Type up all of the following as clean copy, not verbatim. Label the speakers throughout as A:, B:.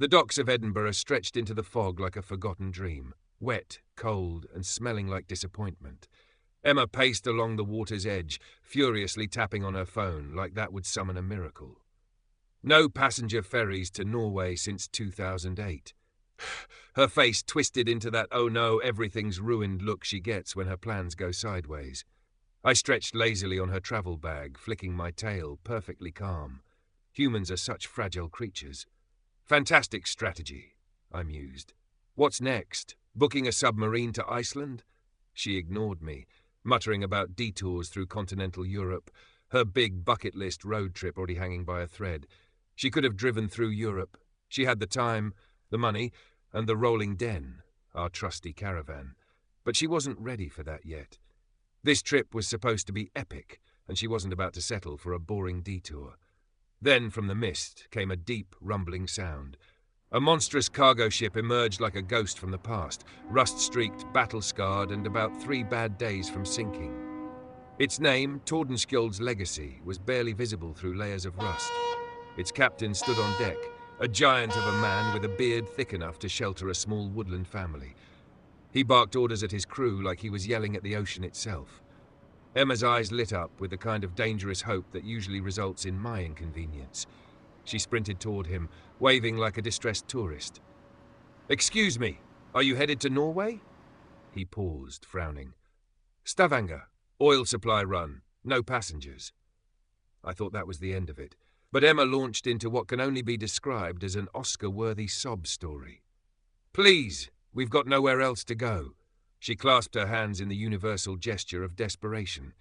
A: The docks of Edinburgh stretched into the fog like a forgotten dream, wet, cold, and smelling like disappointment. Emma paced along the water's edge, furiously tapping on her phone like that would summon a miracle. No passenger ferries to Norway since 2008. Her face twisted into that oh no, everything's ruined look she gets when her plans go sideways. I stretched lazily on her travel bag, flicking my tail, perfectly calm. Humans are such fragile creatures. Fantastic strategy, I mused. What's next? Booking a submarine to Iceland? She ignored me, muttering about detours through continental Europe, her big bucket list road trip already hanging by a thread. She could have driven through Europe. She had the time, the money, and the rolling den, our trusty caravan. But she wasn't ready for that yet. This trip was supposed to be epic, and she wasn't about to settle for a boring detour. Then from the mist came a deep, rumbling sound. A monstrous cargo ship emerged like a ghost from the past, rust-streaked, battle-scarred, and about 3 bad days from sinking. Its name, Tordenskjold's Legacy, was barely visible through layers of rust. Its captain stood on deck, a giant of a man with a beard thick enough to shelter a small woodland family. He barked orders at his crew like he was yelling at the ocean itself. Emma's eyes lit up with the kind of dangerous hope that usually results in my inconvenience. She sprinted toward him, waving like a distressed tourist. "Excuse me, are you headed to Norway?" He paused, frowning. "Stavanger, oil supply run, no passengers." I thought that was the end of it, but Emma launched into what can only be described as an Oscar-worthy sob story. "Please, we've got nowhere else to go." She clasped her hands in the universal gesture of desperation.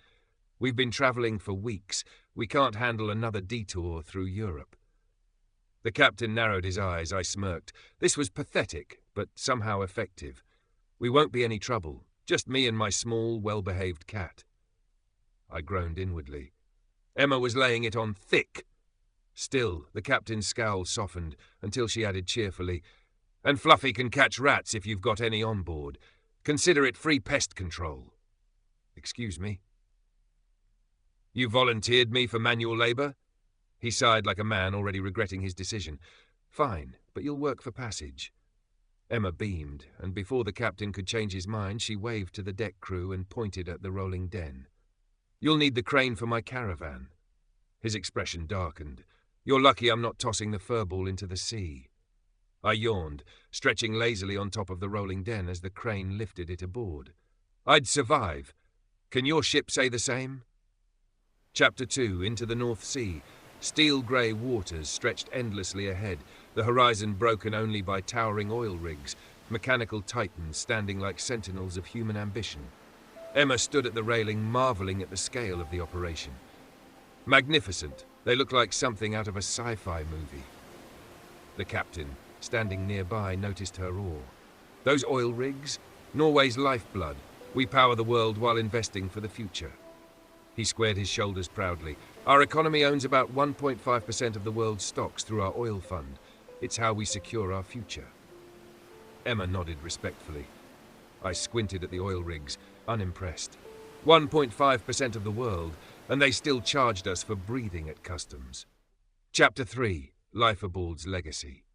A: "We've been travelling for weeks. We can't handle another detour through Europe." The captain narrowed his eyes. I smirked. This was pathetic, but somehow effective. "We won't be any trouble. Just me and my small, well-behaved cat." I groaned inwardly. Emma was laying it on thick. Still, the captain's scowl softened until she added cheerfully, "And Fluffy can catch rats if you've got any on board. Consider it free pest control." "Excuse me?" "You volunteered me for manual labour?" He sighed like a man already regretting his decision. "Fine, but you'll work for passage." Emma beamed, and before the captain could change his mind, she waved to the deck crew and pointed at the rolling den. "You'll need the crane for my caravan." His expression darkened. "You're lucky I'm not tossing the furball into the sea." I yawned, stretching lazily on top of the rolling den as the crane lifted it aboard. "I'd survive. Can your ship say the same?" Chapter 2, Into the North Sea. Steel-grey waters stretched endlessly ahead, the horizon broken only by towering oil rigs, mechanical titans standing like sentinels of human ambition. Emma stood at the railing, marvelling at the scale of the operation. Magnificent. They looked like something out of a sci-fi movie. The captain, standing nearby, noticed her awe. "Those oil rigs? Norway's lifeblood. We power the world while investing for the future." He squared his shoulders proudly. "Our economy owns about 1.5% of the world's stocks through our oil fund. It's how we secure our future." Emma nodded respectfully. I squinted at the oil rigs, unimpressed. 1.5% of the world, and they still charged us for breathing at customs. Chapter 3, Life Aboard's Legacy.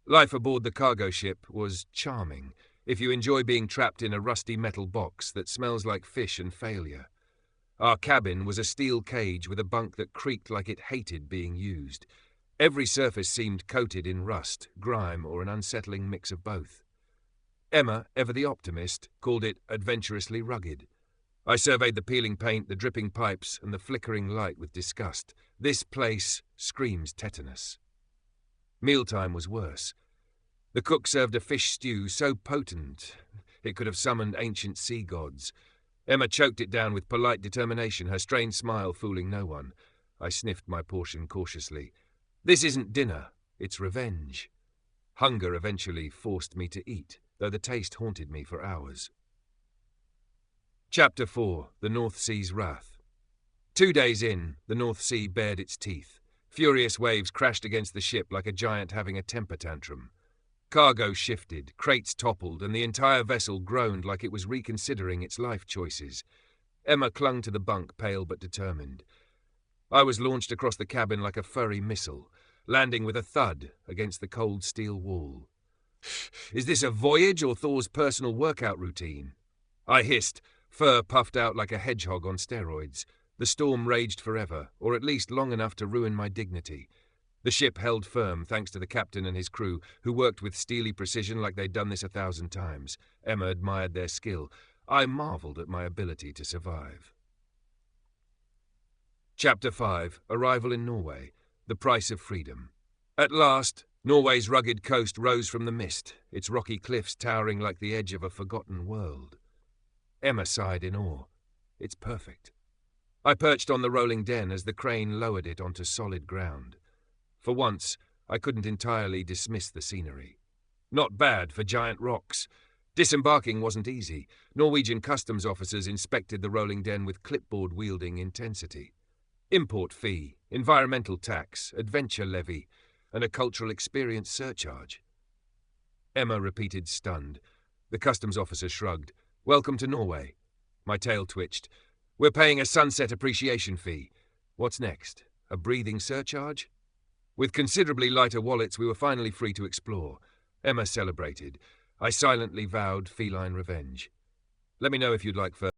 A: Life aboard the cargo ship was charming, if you enjoy being trapped in a rusty metal box that smells like fish and failure. Our cabin was a steel cage with a bunk that creaked like it hated being used. Every surface seemed coated in rust, grime, or an unsettling mix of both. Emma, ever the optimist, called it adventurously rugged. I surveyed the peeling paint, the dripping pipes, and the flickering light with disgust. This place screams tetanus. Mealtime was worse. The cook served a fish stew so potent it could have summoned ancient sea gods. Emma choked it down with polite determination, her strained smile fooling no one. I sniffed my portion cautiously. This isn't dinner, it's revenge. Hunger eventually forced me to eat, though the taste haunted me for hours. Chapter 4, The North Sea's Wrath. 2 days in, the North Sea bared its teeth. Furious waves crashed against the ship like a giant having a temper tantrum. Cargo shifted, crates toppled, and the entire vessel groaned like it was reconsidering its life choices. Emma clung to the bunk, pale but determined. I was launched across the cabin like a furry missile. landing with a thud against the cold steel wall. Is this a Voyage or Thor's personal workout routine? I hissed, fur puffed out like a hedgehog on steroids. The storm raged forever, or at least long enough to ruin my dignity. The ship held firm thanks to the captain and his crew, who worked with steely precision like they'd done this 1,000 times. Emma admired their skill. I marvelled at my ability to survive. Chapter 5. Arrival in Norway. The Price of Freedom. At last, Norway's rugged coast rose from the mist, its rocky cliffs towering like the edge of a forgotten world. Emma sighed in awe. It's perfect. I perched on the rolling den as the crane lowered it onto solid ground. For once, I couldn't entirely dismiss the scenery. Not bad for giant rocks. Disembarking wasn't easy. Norwegian customs officers inspected the rolling den with clipboard-wielding intensity. Import fee, environmental tax, adventure levy, and a cultural experience surcharge. Emma repeated, stunned. The customs officer shrugged. Welcome to Norway. My tail twitched. We're paying a sunset appreciation fee. What's next? A breathing surcharge? With considerably lighter wallets, we were finally free to explore. Emma celebrated. I silently vowed feline revenge. Let me know if you'd like further.